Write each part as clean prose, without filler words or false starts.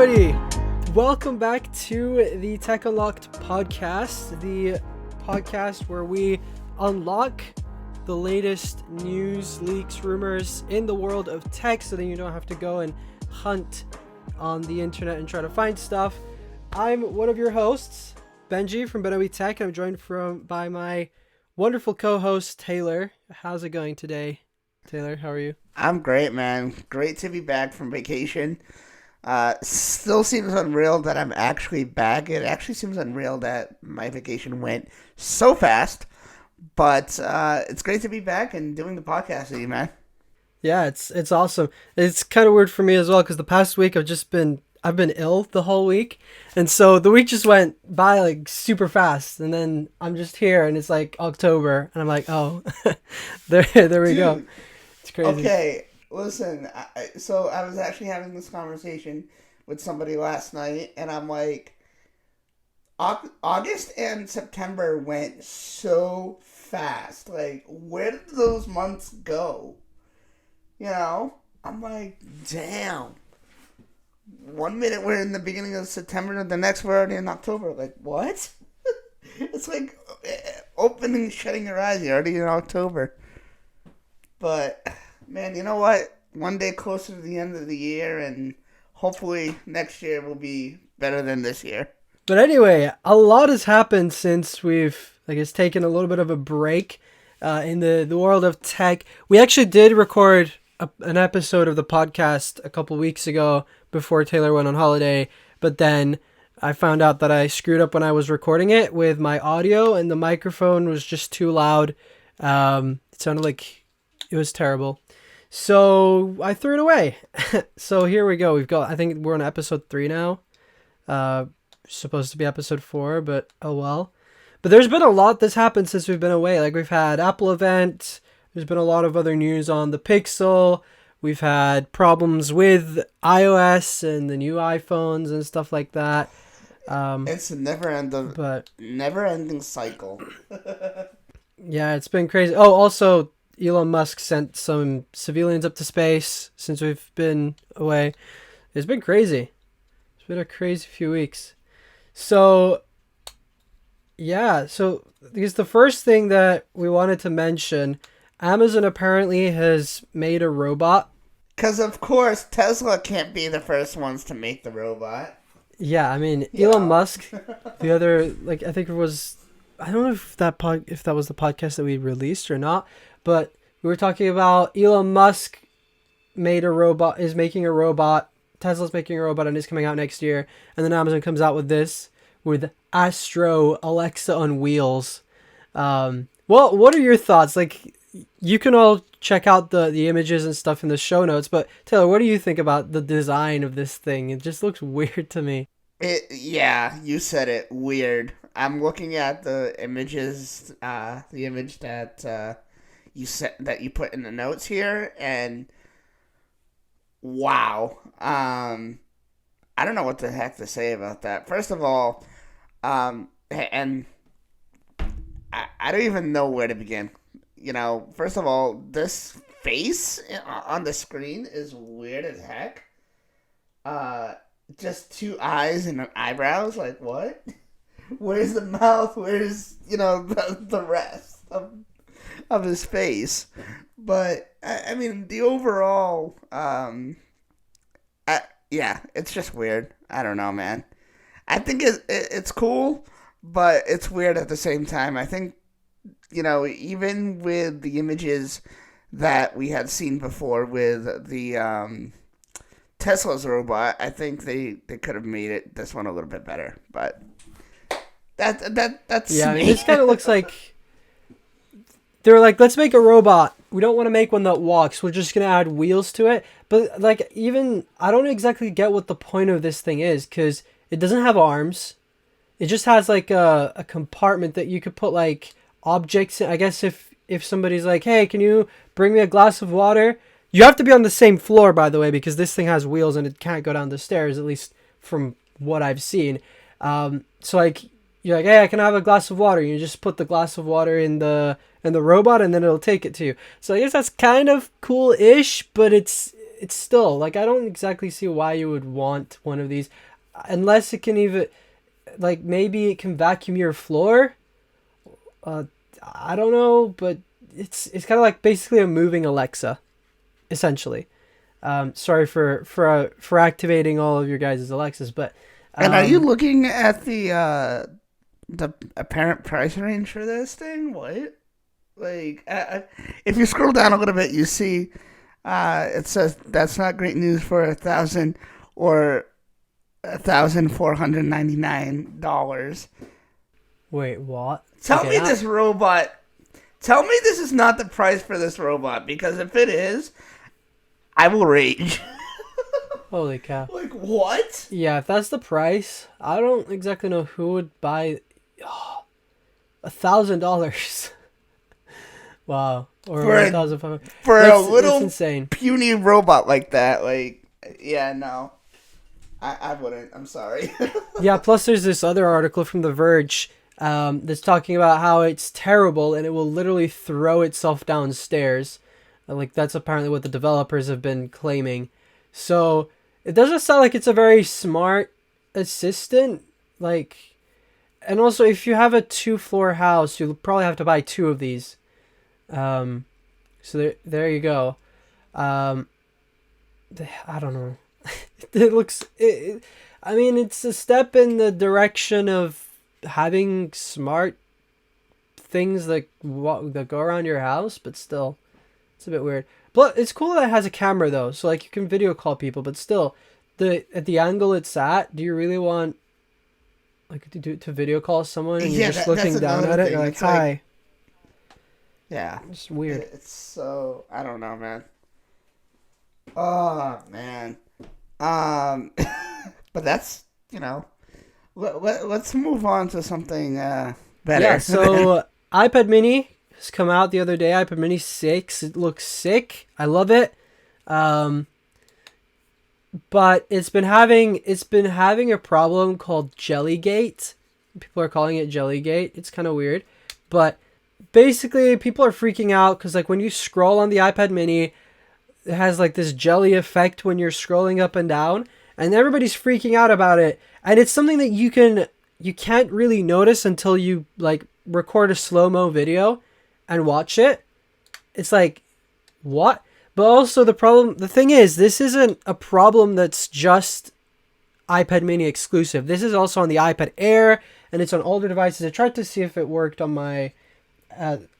everybody! Welcome back to the Tech Unlocked podcast, the podcast where we unlock the latest news, leaks, rumors in the world of tech so that you don't have to go and hunt on the internet and try to find stuff. I'm one of your hosts, Benji from BenObi Tech, and I'm joined by my wonderful co-host, Taylor. How's it going today? Taylor, how are you? I'm great, man. Great to be back from vacation. Still seems unreal that I'm actually back. It actually seems unreal that my vacation went so fast. But it's great to be back and doing the podcast with you, man. Yeah, it's awesome. It's kind of weird for me as well because the past week I've been ill the whole week, and so the week just went by like super fast. And then I'm just here, and it's like October, and I'm like, oh, there we Dude, go. It's crazy. Okay, listen. So I was actually having this conversation with somebody last night, and I'm like, August and September went so fast. Like, where did those months go? You know? I'm like, damn. 1 minute we're in the beginning of September, and the next we're already in October. Like, what? It's like opening, shutting your eyes. You're already in October. But, man, you know what? One day closer to the end of the year, and hopefully next year will be better than this year. But anyway, a lot has happened since we've, I guess, taken a little bit of a break in the world of tech. We actually did record an episode of the podcast a couple weeks ago before Taylor went on holiday, but then I found out that I screwed up when I was recording it with my audio, and the microphone was just too loud. It sounded like it was terrible. So I threw it away. So here we go. I think we're on episode 3 now. Supposed to be episode 4, but oh well. But there's been a lot that's happened since we've been away. Like, we've had Apple event. There's been a lot of other news on the Pixel. We've had problems with iOS and the new iPhones and stuff like that. It's a never-ending cycle. Yeah, it's been crazy. Oh, also, Elon Musk sent some civilians up to space since we've been away. It's been crazy. It's been a crazy few weeks. So, yeah. So, because the first thing that we wanted to mention, Amazon apparently has made a robot. Because, of course, Tesla can't be the first ones to make the robot. Yeah, I mean, Elon Musk, the other, like, I think it was, I don't know if that was the podcast that we released or not, but we were talking about Elon Musk is making a robot, Tesla's making a robot, and it's coming out next year, and then Amazon comes out with Astro Alexa on wheels. Well, what are your thoughts? Like, you can all check out the images and stuff in the show notes, but Taylor, what do you think about the design of this thing? It just looks weird to me. Yeah, you said it, weird. I'm looking at the images, the image that you put in the notes here, and wow. I don't know what the heck to say about that. First of all, and I don't even know where to begin. You know, first of all, this face on the screen is weird as heck. Just 2 eyes and eyebrows. Like, what? Where's the mouth? Where's, the rest of his face? But, I mean, the overall, yeah, it's just weird. I don't know, man. I think it's cool, but it's weird at the same time. I think, even with the images that we had seen before with the Tesla's robot, I think they could have made this one a little bit better. But that's yeah. me. This kind of looks like they're like, let's make a robot. We don't want to make one that walks. We're just gonna add wheels to it. But like, even I don't exactly get what the point of this thing is, because it doesn't have arms. It just has like a compartment that you could put like objects in. I guess if somebody's like, hey, can you bring me a glass of water? You have to be on the same floor, by the way, because this thing has wheels and it can't go down the stairs, at least from what I've seen. So like, you're like, hey, I can have a glass of water. You just put the glass of water in the robot, and then it'll take it to you. So I guess that's kind of cool-ish, but it's it's still like I don't exactly see why you would want one of these, unless it can even like maybe it can vacuum your floor. Uh, I don't know, but it's kind of like basically a moving Alexa, essentially. Sorry for activating all of your guys' Alexas, but And are you um, looking at the apparent price range for this thing? What? Like, if you scroll down a little bit, you see it says that's not great news for 1,000 or $1,499. wait, what? Tell Okay, me this robot. Tell me this is not the price for this robot, because if it is, I will rage. holy cow. Like, what? Yeah, if that's the price, I don't exactly know who would buy $1,000. Wow, or For one a thousand five hundred. for a That's little insane. puny robot like that, like, yeah, no. I wouldn't. I'm sorry. Yeah. Plus, there's this other article from The Verge that's talking about how it's terrible and it will literally throw itself downstairs. Like that's apparently what the developers have been claiming. So it doesn't sound like it's a very smart assistant. Like, and also if you have a 2-floor house, you'll probably have to buy two of these. So there you go. Um, I don't know. It looks. I mean, it's a step in the direction of having smart things that go around your house, but still, it's a bit weird. But it's cool that it has a camera though, so like you can video call people. But still, at the angle it's at, do you really want like to video call someone and you're Yeah, just that's looking down another at it? thing. You're like, It's like, hi. yeah, It's weird. it's so, I don't know, man. Oh man. Um, but that's, let's move on to something better. Yeah. So iPad Mini has come out the other day. iPad Mini 6. It looks sick. I love it. Um, but it's been having a problem called Jellygate. People are calling it Jellygate. It's kind of weird, but basically people are freaking out because like when you scroll on the iPad Mini, it has like this jelly effect when you're scrolling up and down, and everybody's freaking out about it. And it's something that you can't really notice until you like record a slow-mo video and watch it. It's like, what? But also the thing is, this isn't a problem that's just iPad Mini exclusive. This is also on the iPad Air, and it's on older devices. I tried to see if it worked on my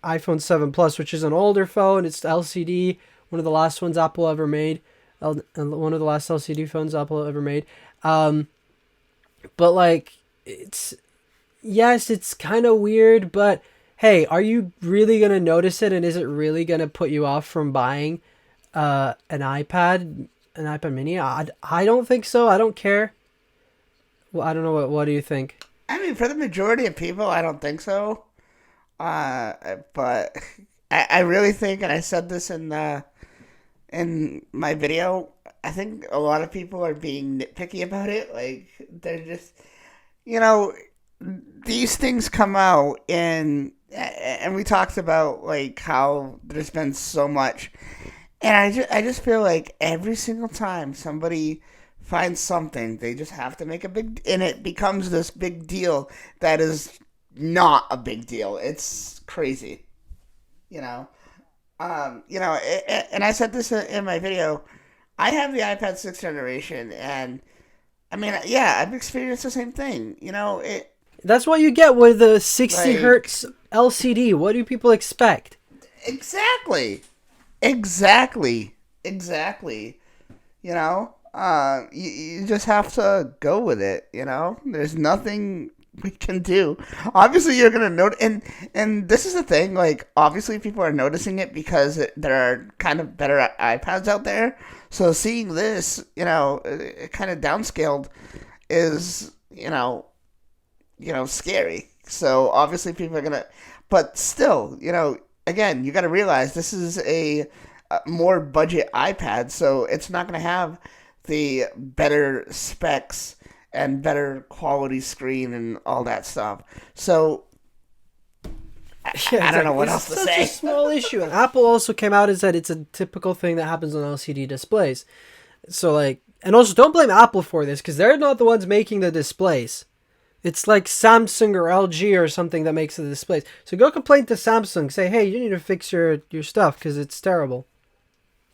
iPhone 7 Plus, which is an older phone. It's LCD, one of the last ones Apple ever made, one of the last LCD phones Apple ever made. But like, it's kind of weird, but hey, are you really gonna notice it, and is it really gonna put you off from buying an iPad Mini? I don't think so. I don't care. Well, I don't know what do you think? I mean, for the majority of people, I don't think so. But I really think, and I said this in my video, I think a lot of people are being nitpicky about it. Like, they're just, you know, these things come out, and we talked about like how there's been so much, and I just feel like every single time somebody finds something, they just have to make a big, and it becomes this big deal that is not a big deal. It's crazy, you know. And I said this in my video. I have the iPad 6th generation, and I mean, yeah, I've experienced the same thing. That's what you get with the 60 Like, hertz LCD. What do people expect? exactly, exactly. You just have to go with it. There's nothing we can do. Obviously, you're gonna note, and this is the thing. Like, obviously, people are noticing it because there are kind of better iPads out there. So seeing this, kind of downscaled, is scary. So obviously, people are gonna, but still, again, you got to realize this is a more budget iPad, so it's not gonna have the better specs and better quality screen and all that stuff. So Yeah, I don't know exactly. what It's else to such a say. small issue. And Apple also came out and said it's a typical thing that happens on LCD displays. So like, and also don't blame Apple for this because they're not the ones making the displays. It's like Samsung or LG or something that makes the displays. So go complain to Samsung. Say, hey, you need to fix your stuff because it's terrible.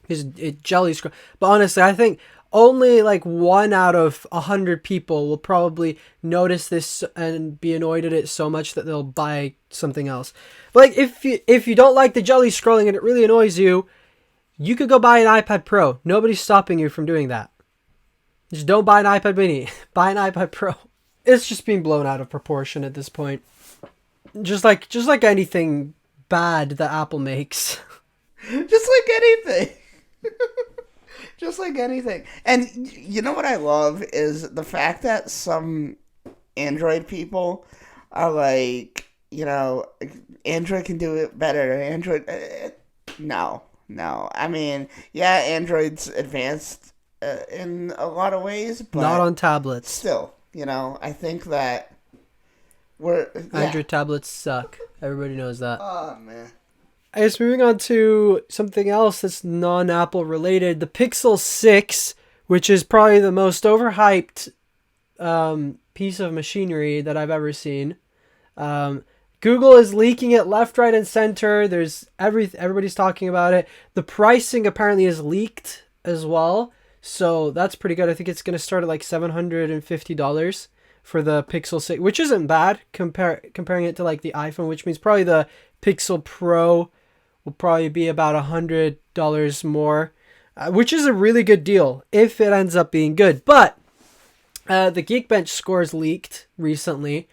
Because it jelly scroll. But honestly, I think only like 1 out of 100 people will probably notice this and be annoyed at it so much that they'll buy something else. Like if you don't like the jelly scrolling and it really annoys you, you could go buy an iPad Pro. Nobody's stopping you from doing that. Just don't buy an iPad Mini. Buy an iPad Pro. It's just being blown out of proportion at this point. Just like anything bad that Apple makes. Just like anything. Just like anything. And you know what I love is the fact that some Android people are like, Android can do it better. Android, no, no. I mean, yeah, Android's advanced in a lot of ways, but Not on tablets. still, I think that we're Android tablets suck. Everybody knows that. Oh man. I guess moving on to something else that's non-Apple related, the Pixel 6, which is probably the most overhyped piece of machinery that I've ever seen. Google is leaking it left, right, and center. There's everybody's talking about it. The pricing apparently is leaked as well, so that's pretty good. I think it's going to start at like $750 for the Pixel 6, which isn't bad comparing it to like the iPhone, which means probably the Pixel Pro will probably be about $100 more, which is a really good deal if it ends up being good. But the Geekbench scores leaked recently,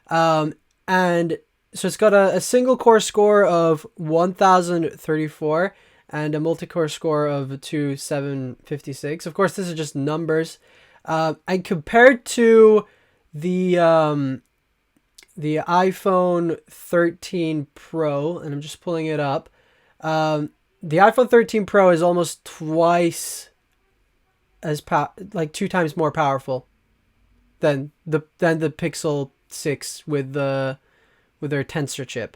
and so it's got a single core score of 1034 and a multi-core score of 2756. Of course, this is just numbers, and compared to the iPhone 13 Pro, and I'm just pulling it up. The iPhone 13 Pro is almost twice as 2 times more powerful than the Pixel 6 with their Tensor chip.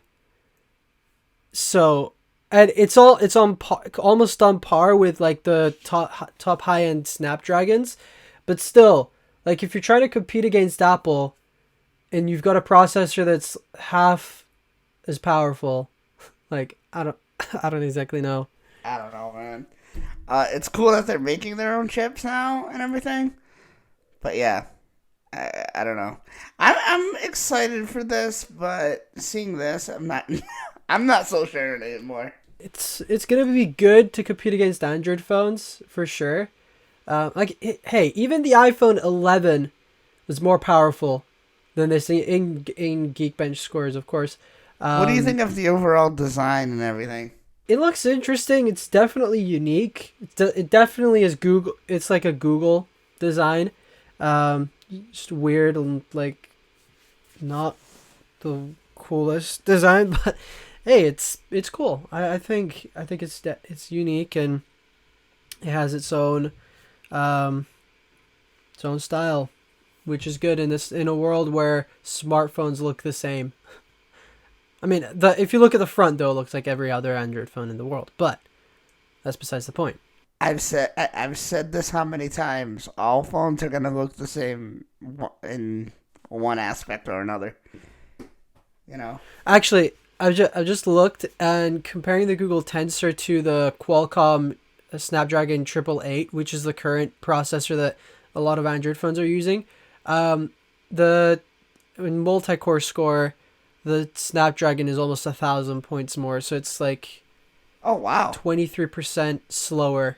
So, and it's almost on par with like the top high end Snapdragons, but still, like if you're trying to compete against Apple, and you've got a processor that's half as powerful, like I don't exactly know. I don't know, man. It's cool that they're making their own chips now and everything, but yeah, I don't know. I'm excited for this, but seeing this, I'm not. I'm not so sure anymore. It's gonna be good to compete against Android phones for sure. Hey, even the iPhone 11 was more powerful than this in Geekbench scores, of course. What do you think of the overall design and everything? It looks interesting. It's definitely unique. It definitely is Google. It's like a Google design. Just weird and like not the coolest design, but hey, it's cool. I think it's unique and it has its own style, which is good in a world where smartphones look the same. I mean, if you look at the front, though, it looks like every other Android phone in the world. But that's besides the point. I've said this how many times? All phones are gonna look the same in one aspect or another. Actually, I've just looked and comparing the Google Tensor to the Qualcomm Snapdragon 888, which is the current processor that a lot of Android phones are using. The multi-core score, the Snapdragon is almost 1,000 points more, so it's like, oh wow, 23% slower.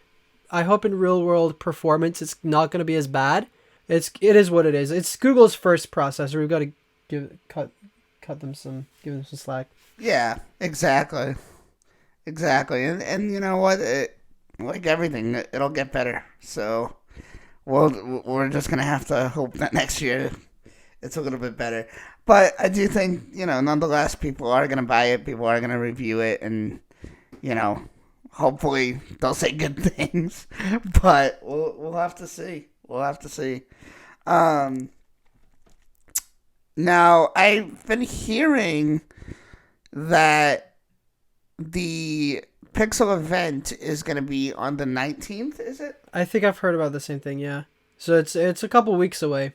I hope in real world performance it's not going to be as bad. It is what it is. It's Google's first processor. We've got to give them some slack. Yeah, exactly, and you know what? Like everything, it'll get better. So, we're just gonna have to hope that next year it's a little bit better. But I do think, nonetheless, people are going to buy it. People are going to review it. And, hopefully they'll say good things. But we'll have to see. Now, I've been hearing, that the Pixel event is going to be on the 19th, is it? I think I've heard about the same thing. Yeah. So it's a couple weeks away.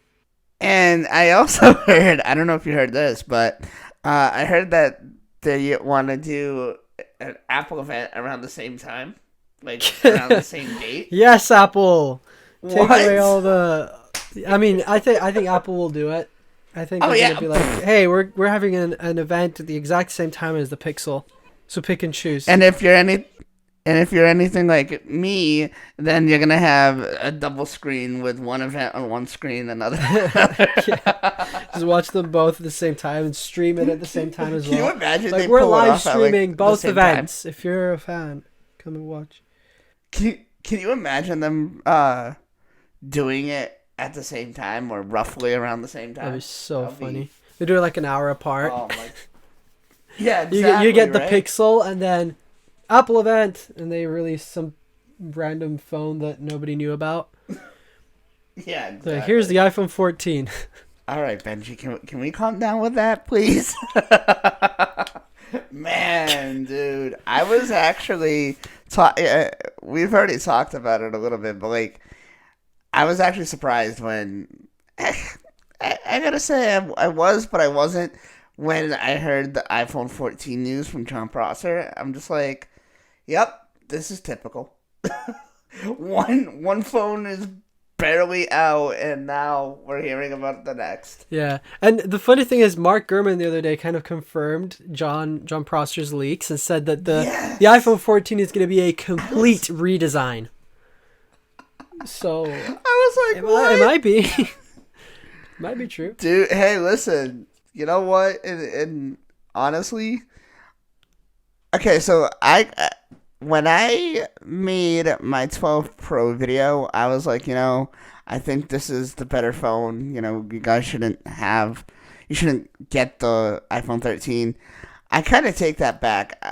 And I also heard, I don't know if you heard this, but I heard that they want to do an Apple event around the same time, like around the same date. Yes, Apple. Take What? away all the. I mean, I think Apple will do it. I think they're gonna be like, hey, we're having an event at the exact same time as the Pixel, so pick and choose. And if you're anything like me, then you're gonna have a double screen with one event on one screen, another. Yeah. Just watch them both at the same time and stream it at the same time as well. Can you imagine? Like they we're pull it live off at, streaming both the same events. time? If you're a fan, come and watch. Can you imagine them doing it at the same time or roughly around the same time? That'd be so funny. They do it like an hour apart. Oh my. Yeah, exactly. You get the right? Pixel and then Apple event, and they release some random phone that nobody knew about. Yeah, exactly. So here's the iPhone 14. All right, Benji, can we calm down with that, please? Man, dude, I was actually we've already talked about it a little bit, but like, I was actually surprised when I gotta say I was, but I wasn't when I heard the iPhone 14 news from John Prosser. I'm just like, yep, this is typical. One phone is barely out, and now we're hearing about the next. Yeah, and the funny thing is, Mark Gurman the other day kind of confirmed John Prosser's leaks and said that the iPhone 14 is going to be a complete redesign. So I was like, what? It might be. Might be true. Dude, hey, listen. You know what? And honestly, okay, so when I made my 12 Pro video, I was like, I think this is the better phone. You guys shouldn't get the iPhone 13. I kind of take that back.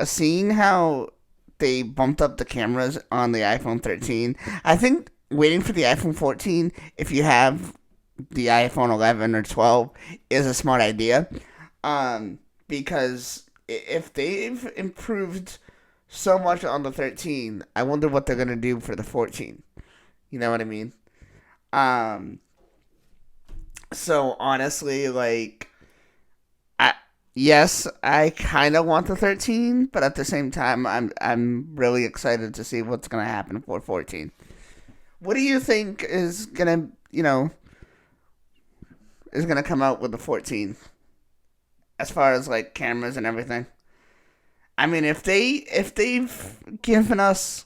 Seeing how they bumped up the cameras on the iPhone 13, I think waiting for the iPhone 14, if you have the iPhone 11 or 12, is a smart idea. Because if they've improved so much on the 13, I wonder what they're going to do for the 14. You know what I mean? So honestly, like, yes, I kind of want the 13, but at the same time, I'm really excited to see what's going to happen for 14. What do you think is going to, is going to come out with the 14? As far as, like, cameras and everything. I mean, if they've given us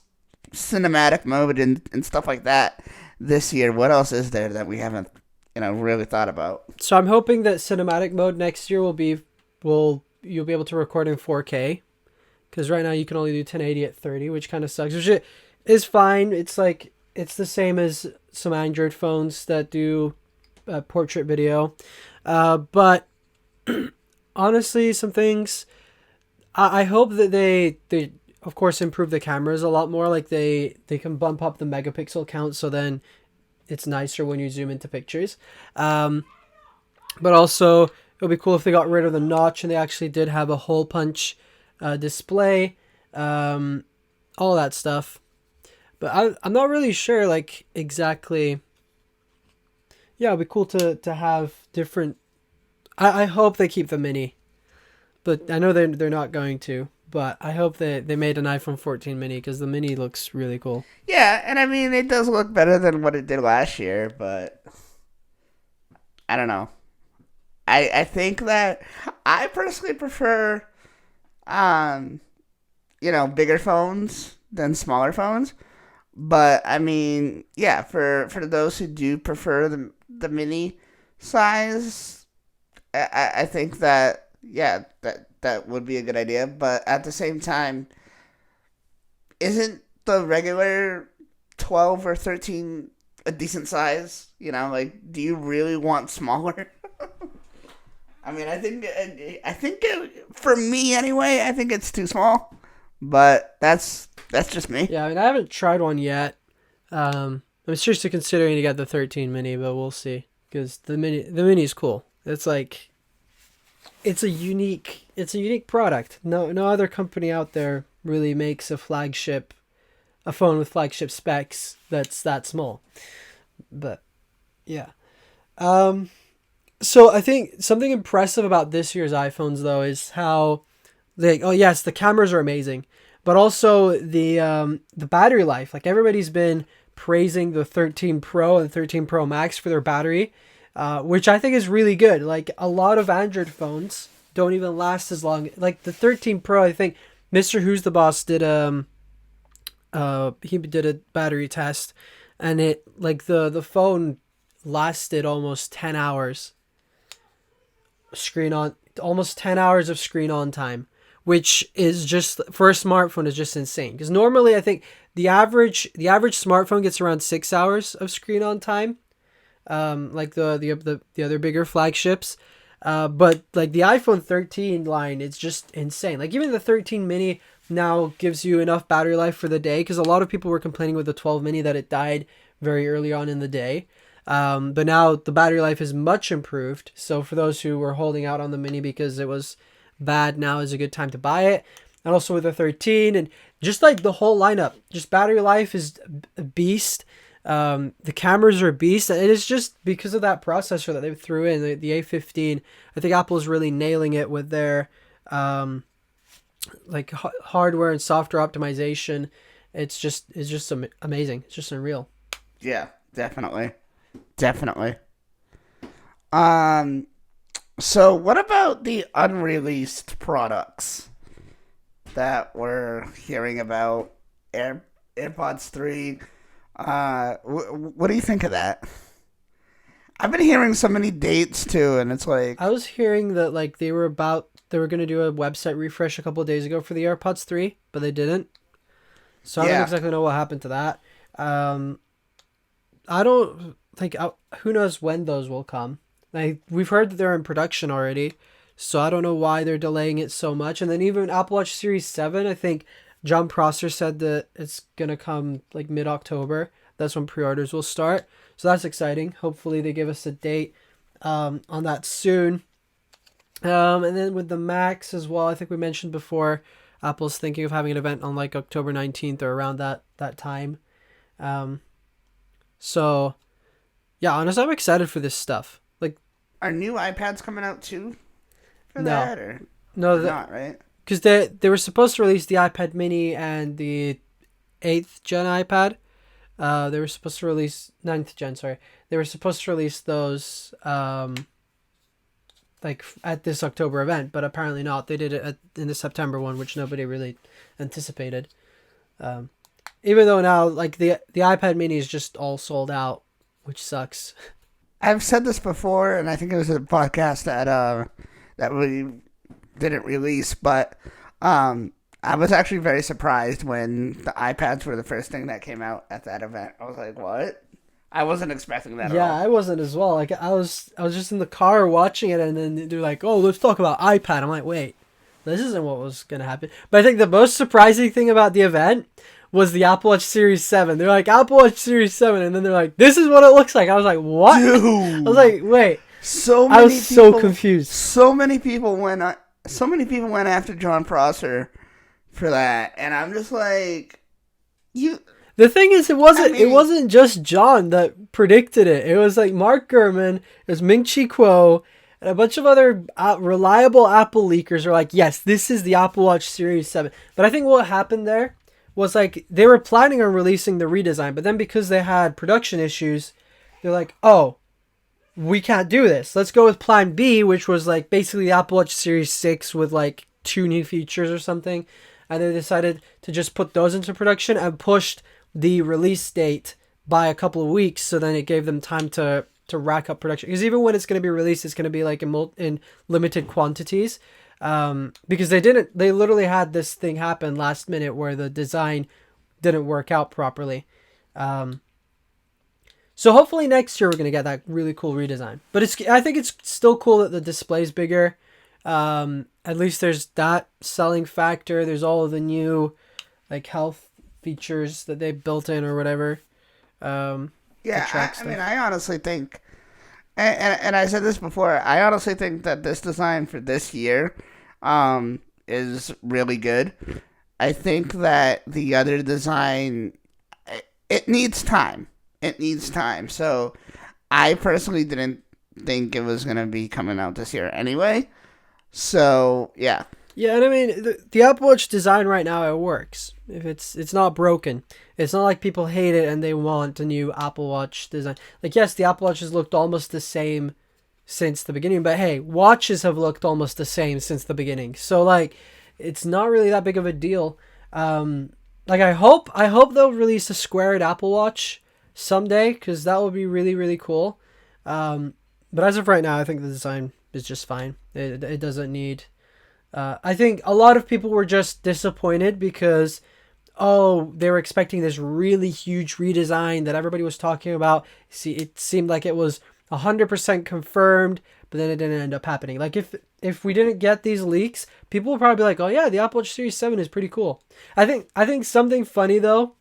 cinematic mode and stuff like that this year, what else is there that we haven't, really thought about? So I'm hoping that cinematic mode next year you'll be able to record in 4K, because right now you can only do 1080 at 30, which kind of sucks. Which is fine. It's like it's the same as some Android phones that do portrait video, but honestly, some things. I hope that they of course improve the cameras a lot more. Like they can bump up the megapixel count, so then it's nicer when you zoom into pictures. But also it would be cool if they got rid of the notch and they actually did have a hole punch display, all that stuff. But I'm not really sure, like, exactly. Yeah, it'd be cool to have different. I hope they keep the mini, but I know they're not going to. But I hope they made an iPhone 14 mini, because the mini looks really cool. Yeah, and I mean, it does look better than what it did last year, but I don't know. I think that I personally prefer, bigger phones than smaller phones. But I mean, yeah, for those who do prefer the mini size, I think that, yeah, that would be a good idea. But at the same time, isn't the regular 12 or 13 a decent size? Like, do you really want smaller? I mean, I think for me anyway, I think it's too small. But that's just me. Yeah, I mean, I haven't tried one yet. I'm seriously considering to get the 13 mini, but we'll see, because the mini is cool. It's like, it's a unique product. No other company out there really makes a phone with flagship specs that's that small. But yeah. So I think something impressive about this year's iPhones though is how yes, the cameras are amazing, but also the battery life. Like everybody's been praising the 13 Pro and 13 Pro Max for their battery, which I think is really good. Like a lot of Android phones don't even last as long. Like the 13 Pro, I think Mr. Who's the Boss did he did a battery test, and it like the phone lasted almost 10 hours screen on almost 10 hours of screen on time, which is just for a smartphone is just insane, because normally I think the average smartphone gets around 6 hours of screen on time, like the other bigger flagships, but like the iPhone 13 line, it's just insane. Like even the 13 mini now gives you enough battery life for the day, because a lot of people were complaining with the 12 mini that it died very early on in the day. But now the battery life is much improved. So for those who were holding out on the mini because it was bad, now is a good time to buy it. And also with the 13 and just like the whole lineup, just battery life is a beast. The cameras are a beast. And it is just because of that processor that they threw in, the A15. I think Apple is really nailing it with their hardware and software optimization. It's just amazing. It's just unreal. Yeah, definitely. Definitely. Um, so what about the unreleased products that we're hearing about? AirPods 3. What do you think of that? I've been hearing so many dates too, and it's like I was hearing that like they were going to do a website refresh a couple of days ago for the AirPods 3, but they didn't. So I don't exactly know what happened to that. I don't think who knows when those will come. Like we've heard that they're in production already, so I don't know why they're delaying it so much. And then even Apple Watch Series 7, I think John Prosser said that it's gonna come like mid-October. That's when pre-orders will start. So that's exciting. Hopefully they give us a date on that soon. And then with the Max as well, I think we mentioned before, Apple's thinking of having an event on like October 19th or around that time. So, yeah, honestly, I'm excited for this stuff. Like, are new iPads coming out too for that, or no, not, right? Because they were supposed to release the iPad Mini and the 8th gen iPad. They were supposed to release 9th gen. Sorry, they were supposed to release those like at this October event, but apparently not. They did it in the September one, which nobody really anticipated. Even though now like the iPad Mini is just all sold out, which sucks. I've said this before, and I think it was a podcast that we didn't release, but I was actually very surprised when the iPads were the first thing that came out at that event. I was like, what? I wasn't expecting that at all. Yeah, I wasn't as well. Like I was just in the car watching it, and then they're like, "Oh, let's talk about iPad." I'm like, "Wait, this isn't what was gonna happen." But I think the most surprising thing about the event was the Apple Watch Series 7. They're like, Apple Watch Series 7, and then they're like, "This is what it looks like." I was like, "What?" Dude, I was like, "Wait." I was so confused. So many people went after John Prosser for that, and I'm just like, you. The thing is, it wasn't just John that predicted it. It was like Mark Gurman, it was Ming-Chi Kuo, and a bunch of other reliable Apple leakers are like, yes, this is the Apple Watch Series 7. But I think what happened there was like they were planning on releasing the redesign, but then because they had production issues, they're like, oh, we can't do this. Let's go with Plan B, which was like basically the Apple Watch Series 6 with like 2 new features or something. And they decided to just put those into production and pushed the release date by a couple of weeks, so then it gave them time to rack up production, because even when it's going to be released, it's going to be like in limited quantities, because they literally had this thing happen last minute where the design didn't work out properly. So hopefully next year we're going to get that really cool redesign, but I think it's still cool that the display's bigger. At least there's that selling factor. There's all of the new like health features that they built in or whatever. I honestly think And I said this before. I honestly think that this design for this year, is really good. I think that the other design, it needs time. It needs time. So I personally didn't think it was gonna be coming out this year anyway. So yeah, Yeah, and I mean the Apple Watch design right now it works. If it's not broken, it's not like people hate it and they want a new Apple Watch design. Like yes, the Apple Watch has looked almost the same since the beginning, but hey, watches have looked almost the same since the beginning. So like, it's not really that big of a deal. Like I hope they'll release a squared Apple Watch someday because that would be really really cool. But as of right now, I think the design is just fine. It doesn't need. I think a lot of people were just disappointed because they were expecting this really huge redesign that everybody was talking about. See, it seemed like it was 100% confirmed, but then it didn't end up happening. Like if we didn't get these leaks, people would probably be like, "Oh yeah, the Apple Watch Series 7 is pretty cool." I think something funny though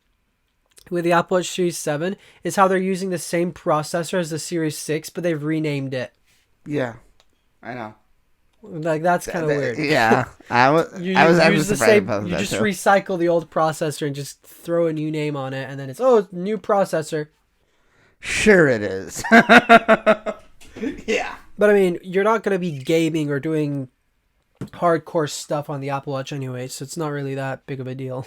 with the Apple Watch Series 7 is how they're using the same processor as the Series 6, but they've renamed it. yeah, I know. Like that's kind of weird. Yeah, You I use was the surprised same. about You that just too. recycle the old processor and just throw a new name on it, and then it's new processor. Sure, it is. Yeah. But I mean, you're not gonna be gaming or doing hardcore stuff on the Apple Watch anyway, so it's not really that big of a deal.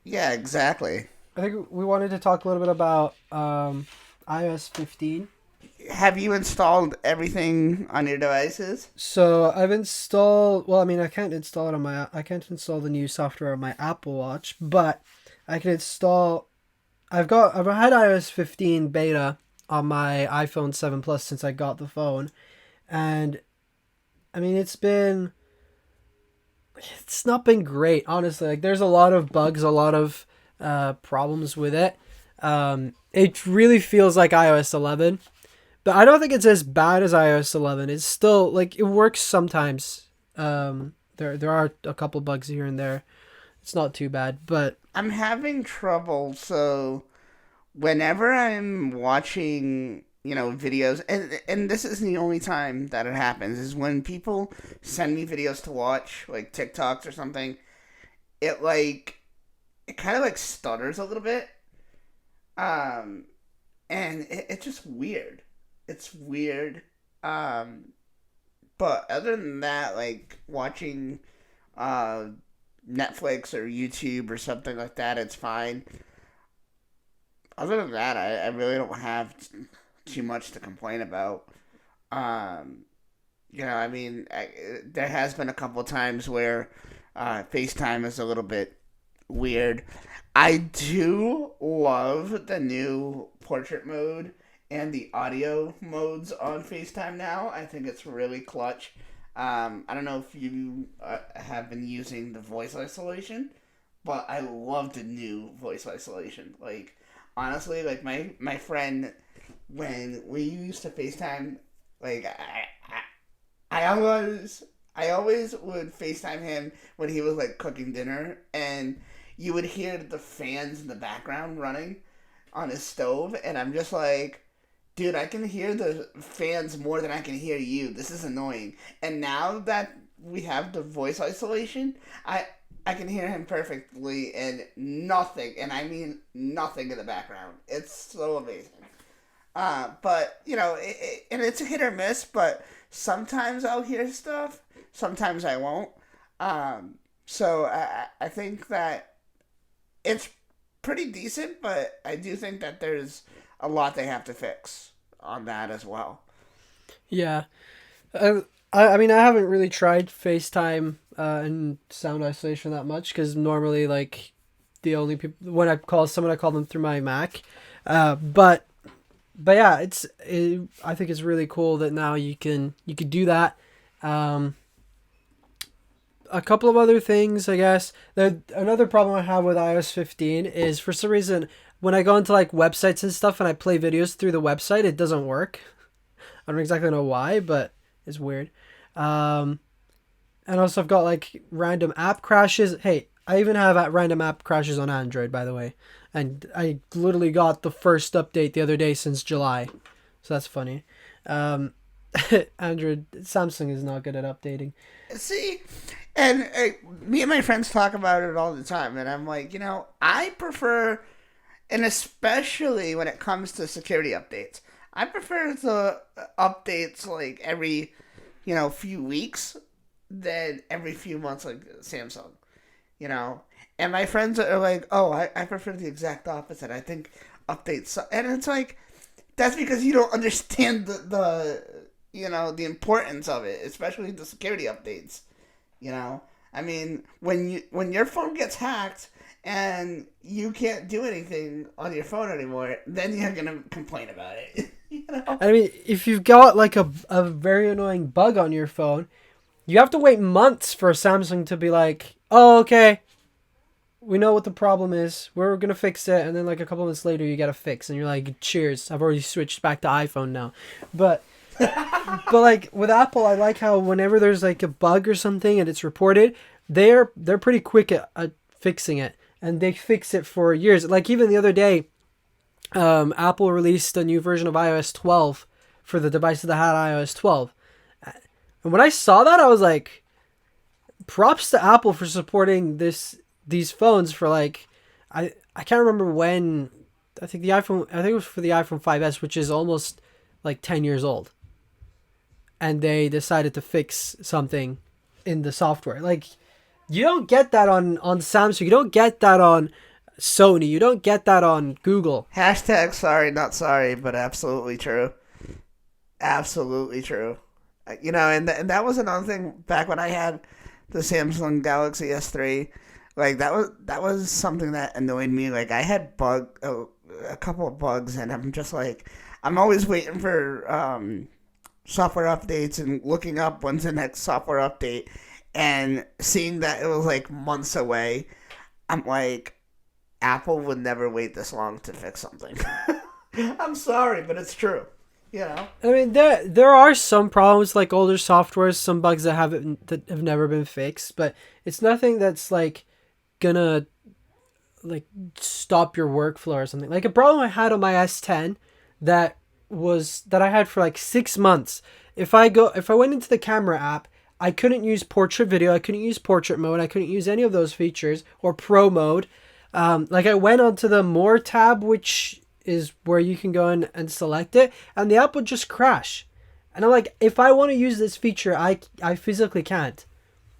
Yeah, exactly. I think we wanted to talk a little bit about iOS 15. Have you installed everything on your devices? So I've installed. Well, I mean, I can't install it on my. I can't install the new software on my Apple Watch, but I can install. I've had iOS 15 beta on my iPhone 7 Plus since I got the phone, and I mean it's not been great, honestly. Like there's a lot of bugs, a lot of problems with it. It really feels like iOS 11, but I don't think it's as bad as iOS 11. It's still like it works sometimes. There are a couple bugs here and there. It's not too bad, but I'm having trouble. So whenever I'm watching, videos, and this is the only time that it happens, is when people send me videos to watch, like TikToks or something. It it kind of like stutters a little bit, um, and it's just weird. It's weird. Um, but other than that, like watching, uh, Netflix or YouTube or something like that, it's fine. Other than that, I really don't have too much to complain about. Um, I mean, there has been a couple times where FaceTime is a little bit weird. I do love the new portrait mode and the audio modes on FaceTime now. I think it's really clutch. I don't know if you have been using the voice isolation, but I love the new voice isolation. Like, honestly, like my friend, when we used to FaceTime, like I always would FaceTime him when he was like cooking dinner, and you would hear the fans in the background running on his stove, and I'm just like, dude, I can hear the fans more than I can hear you. This is annoying. And now that we have the voice isolation, I can hear him perfectly and nothing, and I mean nothing in the background. It's so amazing. But and it's a hit or miss. But sometimes I'll hear stuff, sometimes I won't. So I think that it's pretty decent, but I do think that there's a lot they have to fix on that as well. yeah. I mean, I haven't really tried FaceTime and sound isolation that much because normally, like, the only people when I call someone, I call them through my Mac. But yeah, I think it's really cool that now you can do that. Um, a couple of other things, I guess. Another problem I have with iOS 15 is for some reason when I go into like websites and stuff and I play videos through the website, it doesn't work. I don't exactly know why, but it's weird. Um, and also I've got like random app crashes. Hey, I even have random app crashes on Android, by the way. And I literally got the first update the other day since July. So that's funny. Android, Samsung is not good at updating. See, and me and my friends talk about it all the time, and I'm like, I prefer, and especially when it comes to security updates, I prefer the updates like every, few weeks than every few months like Samsung, And my friends are like, oh, I prefer the exact opposite. I think updates, and it's like, that's because you don't understand the importance of it, especially the security updates. I mean, when your phone gets hacked and you can't do anything on your phone anymore, then you're gonna complain about it. I mean, if you've got like a very annoying bug on your phone, you have to wait months for Samsung to be like, oh, okay, we know what the problem is, we're gonna fix it, and then like a couple months later you get a fix and you're like, cheers, I've already switched back to iPhone now. But like with Apple, I like how whenever there's like a bug or something and it's reported, they're pretty quick at fixing it, and they fix it for years. Like even the other day, Apple released a new version of iOS 12 for the devices that had iOS 12, and when I saw that, I was like, props to Apple for supporting these phones for like, I can't remember when. I think it was for the iPhone 5S, which is almost like 10 years old. And they decided to fix something in the software. Like, you don't get that on Samsung. You don't get that on Sony. You don't get that on Google. Hashtag sorry, not sorry, but absolutely true. Absolutely true. And that was another thing back when I had the Samsung Galaxy S3. Like, that was something that annoyed me. Like, I had a couple of bugs, and I'm just like, I'm always waiting for software updates and looking up when's the next software update, and seeing that it was like months away. I'm like, Apple would never wait this long to fix something. I'm sorry, but it's true. I mean, there are some problems like older softwares, some bugs that have never been fixed, but it's nothing that's like gonna like stop your workflow or something. Like a problem I had on my S10 that I had for like 6 months. If I went into the camera app, I couldn't use portrait video, I couldn't use portrait mode, I couldn't use any of those features, or pro mode. Like I went onto the more tab, which is where you can go in and select it, and the app would just crash. And I'm like, if I want to use this feature, I physically can't,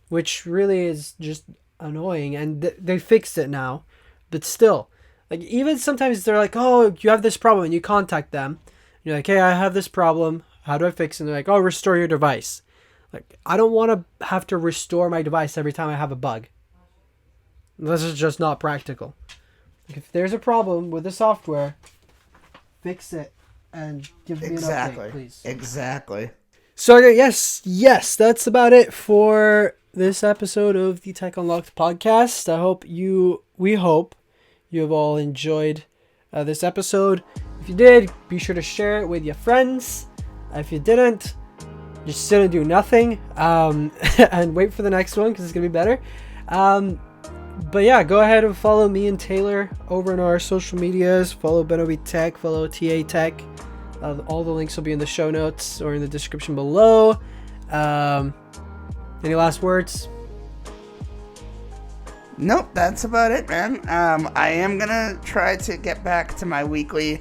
which really is just annoying. And they fixed it now, but still, like even sometimes they're like, oh, you have this problem, and you contact them. You're like, hey, I have this problem. How do I fix it? And they're like, oh, restore your device. Like, I don't want to have to restore my device every time I have a bug. This is just not practical. Like, if there's a problem with the software, fix it and give me an update, please. Exactly. So, yes, that's about it for this episode of the Tech Unlocked podcast. We hope you have all enjoyed this episode. If you did, be sure to share it with your friends. If you didn't, just sit and do nothing and wait for the next one because it's going to be better. But yeah, go ahead and follow me and Taylor over in our social medias. Follow BenObi Tech, follow TA Tech. All the links will be in the show notes or in the description below. Any last words? Nope, that's about it, man. I am going to try to get back to my weekly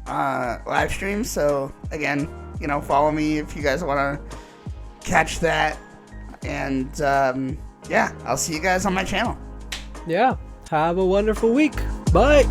live stream. So again, follow me if you guys want to catch that. And yeah, I'll see you guys on my channel. Yeah, have a wonderful week. Bye.